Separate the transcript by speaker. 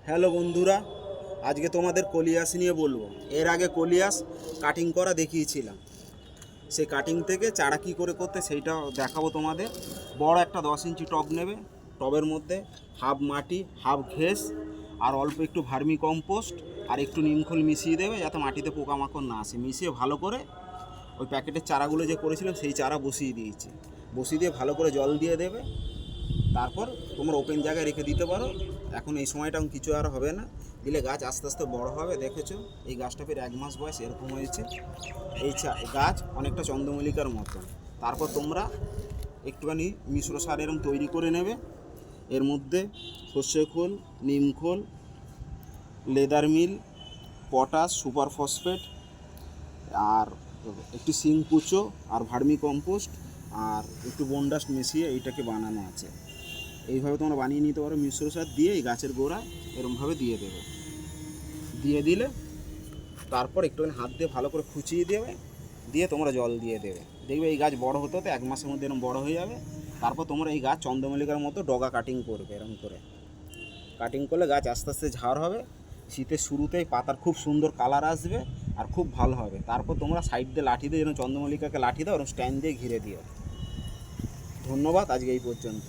Speaker 1: Hello বন্ধুরা, আজকে তোমাদের কলিয়াস নিয়ে বলবো। এর আগে কলিয়াস কাটিং করা দেখিয়েছিলাম। সেই কাটিং থেকে চারা কী করে করতে সেইটাও দেখাবো তোমাদের। বড় একটা 10 ইঞ্চি টব নেবে। টবের মধ্যে হাফ মাটি, হাফ ঘেস আর অল্প একটু ভার্মি কম্পোস্ট আর একটু নিমখোল মিশিয়ে দেবে, যাতে মাটিতে পোকামাকড় না আসে। মিশিয়ে ভালো করে ওই প্যাকেটের চারাগুলো যে করেছিলাম সেই চারা বসিয়ে দিয়েছি। বসিয়ে দিয়ে ভালো করে জল দিয়ে দেবে। তারপর তোমরা ওপেন জায়গায় রেখে দিতে পারো। এখন এই সময়টা কিছু আর হবে না, দিলে গাছ আস্তে আস্তে বড় হবে। দেখেছো এই গাছটা ফের 1 মাস বয়স এরকম হয়েছে। এই গাছ অনেকটা চন্দ্রমল্লিকার মতন। তারপর তোমরা একটুখানি মিশ্র সার এরকম তৈরি করে নেবে। এর মধ্যে সর্ষে খোল, নিম খোল, leather meal, potash, super phosphate আর একটু সিং কুচো আর ভার্মি কম্পোস্ট আর একটু বনডাস্ট মিশিয়ে এইটাকে বানানো আছে। এইভাবে তোমরা বানিয়ে নিতে পারো। মিশ্র সার দিয়ে এই গাছের গোড়া এরমভাবে দিয়ে দেবে। দিয়ে দিলে তারপর একটুখানি হাত দিয়ে ভালো করে খুঁচিয়ে দেবে, দিয়ে তোমরা জল দিয়ে দেবে। দেখবে এই গাছ বড় হতে হতে 1 মাসের মধ্যে এরকম বড় হয়ে যাবে। তারপর তোমরা এই গাছ চন্দ্রমল্লিকার মতো ডগা কাটিং করবে। এরকম করে কাটিং করলে গাছ আস্তে আস্তে ঝাড় হবে। শীতের শুরুতেই পাতার খুব সুন্দর কালার আসবে আর খুব ভালো হবে। তারপর তোমরা সাইড দিয়ে লাঠি দিয়ে, যেন চন্দ্রমল্লিকাকে লাঠি দাও, ওরকম স্ট্যান্ড দিয়ে ঘিরে দিও। ধন্যবাদ, আজকে এই পর্যন্ত।